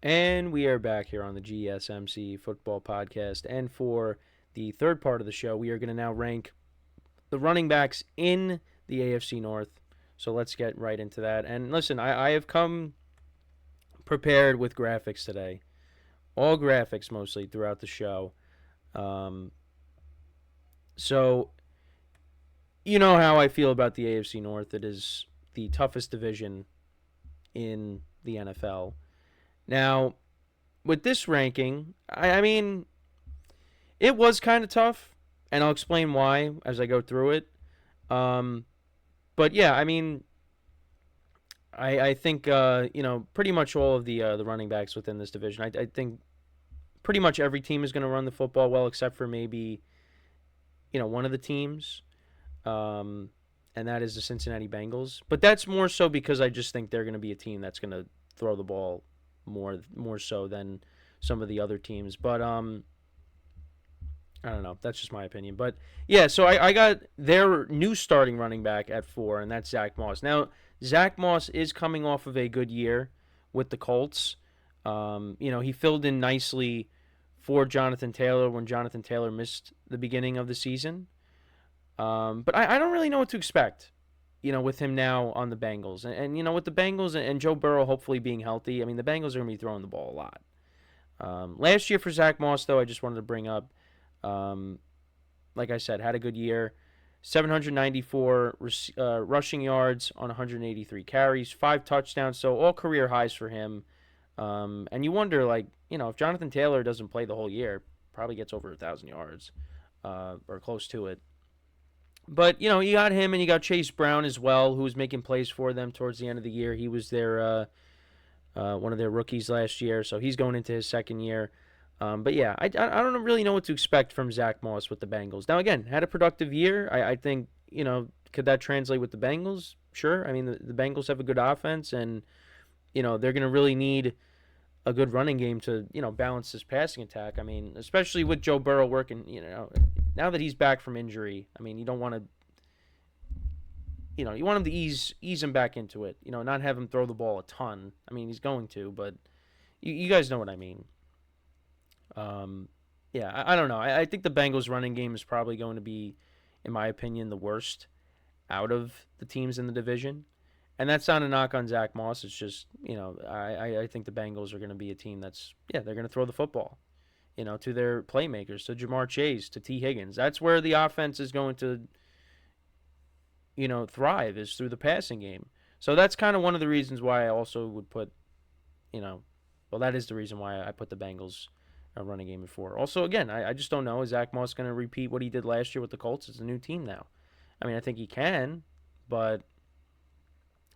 And we are back here on the GSMC Football Podcast. And for the third part of the show, we are going to now rank the running backs in the AFC North. So let's get right into that. And listen, I have come prepared with graphics today. All graphics mostly throughout the show. Um, so, you know how I feel about the AFC North. It is the toughest division in the NFL. Now, with this ranking, I mean, it was kind of tough, and I'll explain why as I go through it. Um, but yeah, I mean, I think pretty much all of the running backs within this division. I think pretty much every team is going to run the football well, except for maybe one of the teams, and that is the Cincinnati Bengals. But that's more so because I just think they're going to be a team that's going to throw the ball more so than some of the other teams. But I don't know. That's just my opinion. But yeah, so I got their new starting running back at 4, and that's Zack Moss. Now, Zack Moss is coming off of a good year with the Colts. He filled in nicely for Jonathan Taylor when Jonathan Taylor missed the beginning of the season. But I don't really know what to expect, with him now on the Bengals. And with the Bengals and Joe Burrow hopefully being healthy, I mean, the Bengals are going to be throwing the ball a lot. Last year for Zack Moss, though, I just wanted to bring up, like I said, had a good year. 794 rushing yards on 183 carries, 5 touchdowns, so all career highs for him. And you wonder, if Jonathan Taylor doesn't play the whole year, probably gets over 1,000 yards or close to it. But, you got him, and you got Chase Brown as well, who was making plays for them towards the end of the year. He was their one of their rookies last year, so he's going into his second year. But yeah, I don't really know what to expect from Zack Moss with the Bengals. Now, again, had a productive year. I think, could that translate with the Bengals? Sure. I mean, the Bengals have a good offense, and, they're going to really need a good running game to, balance this passing attack. I mean, especially with Joe Burrow working, now that he's back from injury, I mean, you don't want to, you want him to ease him back into it, not have him throw the ball a ton. I mean, he's going to, but you guys know what I mean. Yeah, I don't know. I think the Bengals running game is probably going to be, in my opinion, the worst out of the teams in the division. And that's not a knock on Zack Moss. It's just, I think the Bengals are going to be a team that's, they're going to throw the football, to their playmakers, to Jamar Chase, to T. Higgins. That's where the offense is going to, thrive, is through the passing game. So that's kind of one of the reasons why I also would put, that is the reason why I put the Bengals running game at 4. Also, again, I just don't know. Is Zack Moss going to repeat what he did last year with the Colts? It's a new team now. I mean, I think he can, but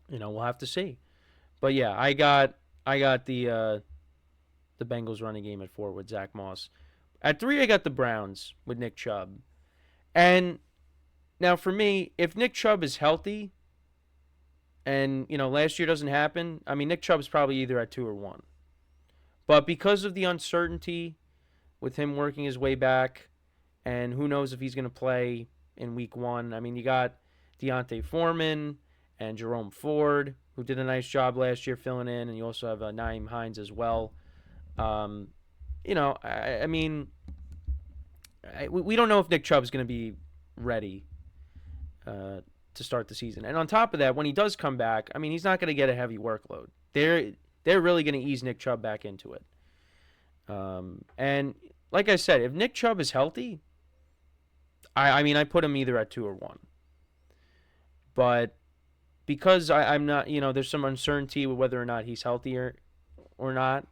we'll have to see. But yeah, I got the Bengals running game at 4 with Zack Moss. At 3, I got the Browns with Nick Chubb. And now for me, if Nick Chubb is healthy, and last year doesn't happen, I mean, Nick Chubb's probably either at 2 or 1. But because of the uncertainty with him working his way back, and who knows if he's going to play in week 1. I mean, you got Deontay Foreman and Jerome Ford, who did a nice job last year filling in, and you also have Nyheim Hines as well. I mean, we don't know if Nick Chubb's going to be ready to start the season. And on top of that, when he does come back, I mean, he's not going to get a heavy workload. They're really going to ease Nick Chubb back into it. And like I said, if Nick Chubb is healthy, I mean, I put him either at 2 or 1. But because I'm not, there's some uncertainty with whether or not he's healthier or not,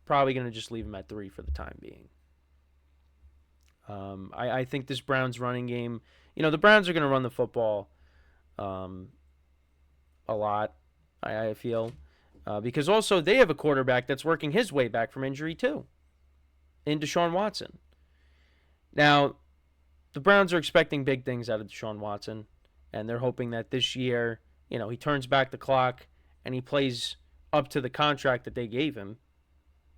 probably going to just leave him at 3 for the time being. I think this Browns running game, the Browns are going to run the football a lot, I feel. Because also they have a quarterback that's working his way back from injury too, in Deshaun Watson. Now, the Browns are expecting big things out of Deshaun Watson, and they're hoping that this year, he turns back the clock and he plays up to the contract that they gave him,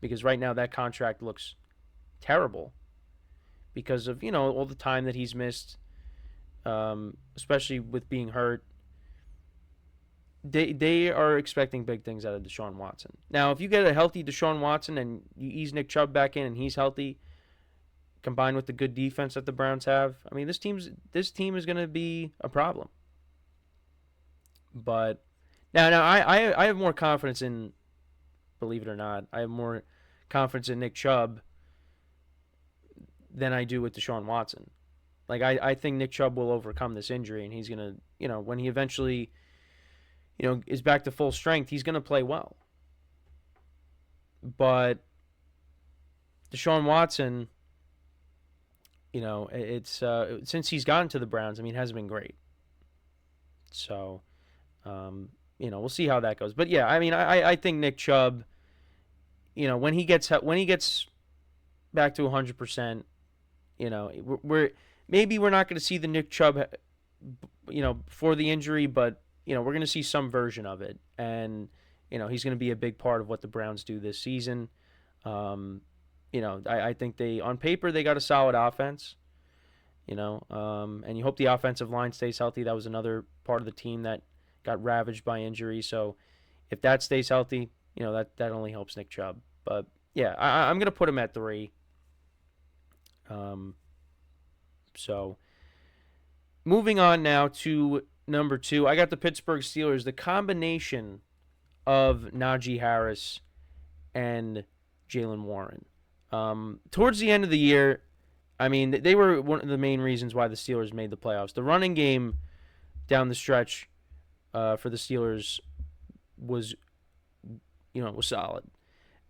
because right now that contract looks terrible because of, all the time that he's missed, especially with being hurt. they are expecting big things out of Deshaun Watson. Now, if you get a healthy Deshaun Watson and you ease Nick Chubb back in and he's healthy, combined with the good defense that the Browns have, I mean, this team is going to be a problem. But now I have more confidence in, believe it or not, I have more confidence in Nick Chubb than I do with Deshaun Watson. Like, I think Nick Chubb will overcome this injury, and he's going to, when he eventually, is back to full strength, he's going to play well. But Deshaun Watson, it's since he's gotten to the Browns, I mean, it hasn't been great. So, we'll see how that goes. But yeah, I mean, I think Nick Chubb, when he gets back to 100%, we're not going to see the Nick Chubb, before the injury, but we're going to see some version of it, and he's going to be a big part of what the Browns do this season. I think on paper they got a solid offense, and you hope the offensive line stays healthy. That was another part of the team that got ravaged by injury. So if that stays healthy, that only helps Nick Chubb. But yeah, I'm going to put him at 3. So moving on now to number 2, I got the Pittsburgh Steelers. The combination of Najee Harris and Jaylen Warren. Towards the end of the year, I mean, they were one of the main reasons why the Steelers made the playoffs. The running game down the stretch for the Steelers was solid.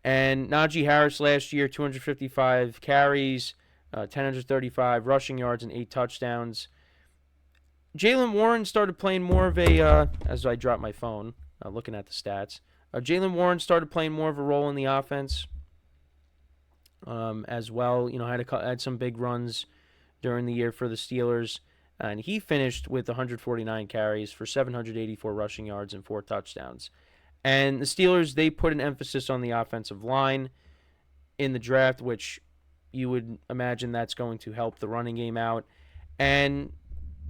And Najee Harris last year, 255 carries, 1,035 rushing yards, and 8 touchdowns. Jaylen Warren started playing more of a, as I dropped my phone, looking at the stats, Jaylen Warren started playing more of a role in the offense as well. Had some big runs during the year for the Steelers, and he finished with 149 carries for 784 rushing yards and 4 touchdowns. And the Steelers, they put an emphasis on the offensive line in the draft, which you would imagine that's going to help the running game out. And,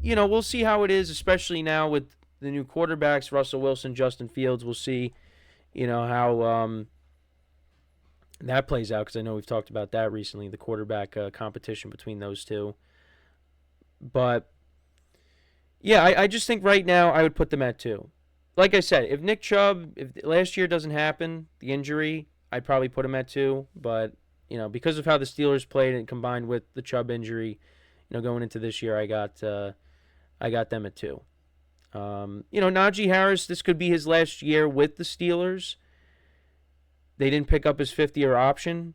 we'll see how it is, especially now with the new quarterbacks, Russell Wilson, Justin Fields. We'll see, how that plays out, because I know we've talked about that recently, the quarterback competition between those two. But, yeah, I just think right now I would put them at 2. Like I said, if Nick Chubb, if last year doesn't happen, the injury, I'd probably put him at 2. But, because of how the Steelers played and combined with the Chubb injury, going into this year, I got them at 2. Najee Harris, this could be his last year with the Steelers. They didn't pick up his 5th-year option.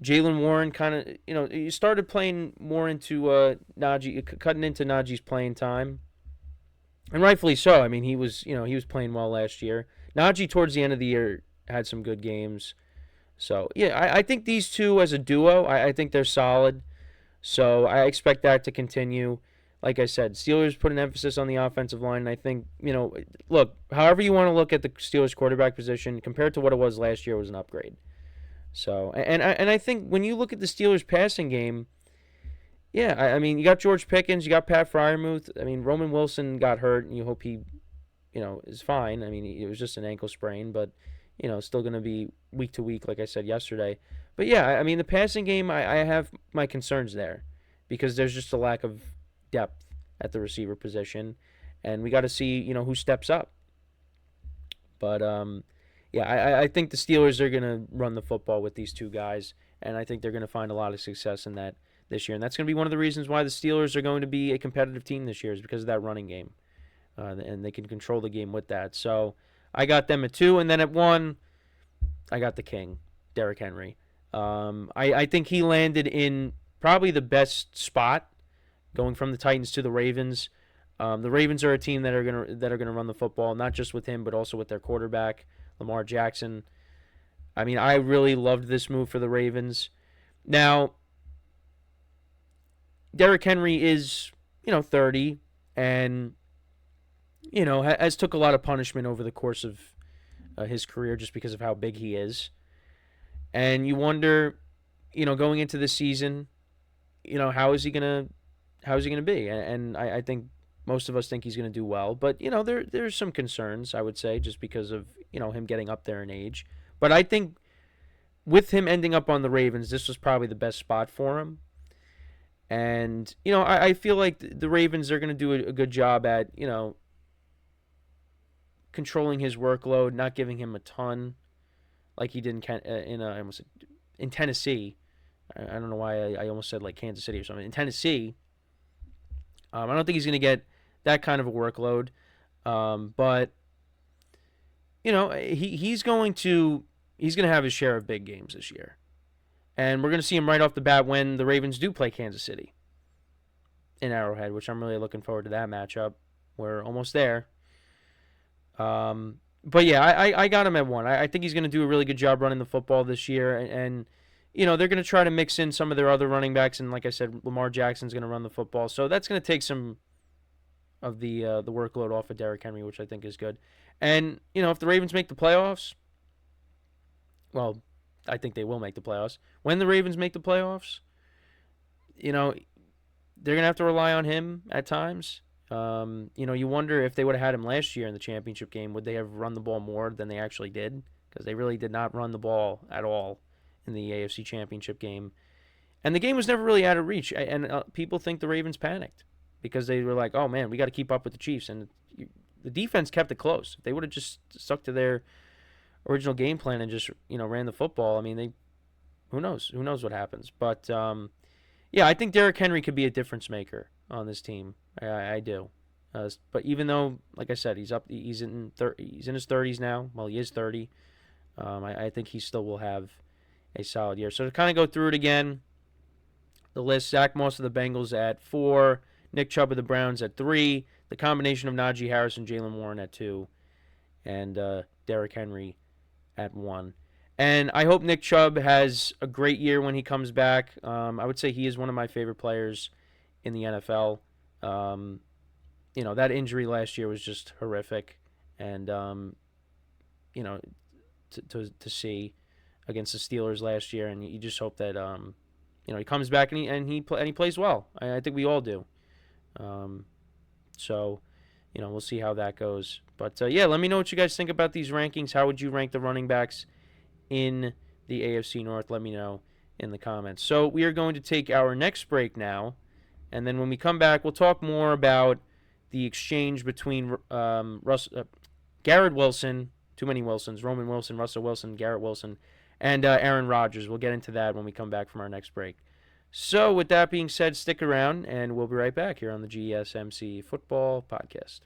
Jaylen Warren kind of, he started playing more into Najee, cutting into Najee's playing time. And rightfully so. I mean, he was playing well last year. Najee, towards the end of the year, had some good games. So, yeah, I think these two as a duo, I think they're solid. So, I expect that to continue. Like I said, Steelers put an emphasis on the offensive line. And I think, look, however you want to look at the Steelers quarterback position, compared to what it was last year, it was an upgrade. So, and I think when you look at the Steelers passing game, yeah, I mean, you got George Pickens, you got Pat Freiermuth. I mean, Roman Wilson got hurt, and you hope he, is fine. I mean, it was just an ankle sprain, but, still going to be week to week, like I said yesterday. But, yeah, I mean, the passing game, I have my concerns there, because there's just a lack of depth at the receiver position, and we got to see, who steps up. But, yeah, I think the Steelers are going to run the football with these two guys, and I think they're going to find a lot of success in that this year. And that's going to be one of the reasons why the Steelers are going to be a competitive team this year, is because of that running game. And they can control the game with that. So I got them at 2. And then at 1, I got the king, Derrick Henry. I think he landed in probably the best spot going from the Titans to the Ravens. The Ravens are a team that are gonna run the football, not just with him, but also with their quarterback, Lamar Jackson. I mean, I really loved this move for the Ravens. Now, Derrick Henry is, 30, and, has took a lot of punishment over the course of his career just because of how big he is. And you wonder, going into the season, how is he gonna be? And I think, Most of us think he's going to do well, but there's some concerns, I would say, just because of him getting up there in age. But I think with him ending up on the Ravens, this was probably the best spot for him. And I feel like the Ravens are going to do a good job at controlling his workload, not giving him a ton, like he did in Tennessee. I don't know why I almost said like Kansas City or something. In Tennessee, I don't think he's going to get that kind of a workload. But he's going to have his share of big games this year. And we're going to see him right off the bat when the Ravens do play Kansas City in Arrowhead, which I'm really looking forward to that matchup. We're almost there. But yeah, I got him at 1. I think he's going to do a really good job running the football this year. And they're going to try to mix in some of their other running backs. And like I said, Lamar Jackson's going to run the football. So that's going to take some of the workload off of Derrick Henry, which I think is good. And, if the Ravens make the playoffs, well, I think they will make the playoffs. When the Ravens make the playoffs, they're going to have to rely on him at times. You wonder if they would have had him last year in the championship game, would they have run the ball more than they actually did? Because they really did not run the ball at all in the AFC championship game. And the game was never really out of reach. And people think the Ravens panicked because they were like, oh, man, we got to keep up with the Chiefs. And the defense kept it close. If they would have just stuck to their original game plan and just ran the football, I mean, who knows what happens. But yeah, I think Derrick Henry could be a difference maker on this team. I do. But even though, like I said, he's in his 30s now. Well, he is 30. I think he still will have a solid year. So to kind of go through it again, the list: Zack Moss of the Bengals at 4, Nick Chubb of the Browns at 3, the combination of Najee Harris and Jaylen Warren at 2, and Derrick Henry at 1. And I hope Nick Chubb has a great year when he comes back. I would say he is one of my favorite players in the NFL. That injury last year was just horrific. And, to see against the Steelers last year, and you just hope that, he comes back and he plays well. I think we all do. So, we'll see how that goes. But, yeah, let me know what you guys think about these rankings. How would you rank the running backs in the AFC North? Let me know in the comments. So we are going to take our next break now, and then when we come back, we'll talk more about the exchange between Garrett Wilson, too many Wilsons, Roman Wilson, Russell Wilson, Garrett Wilson, and Aaron Rodgers. We'll get into that when we come back from our next break. So with that being said, stick around, and we'll be right back here on the GSMC Football Podcast.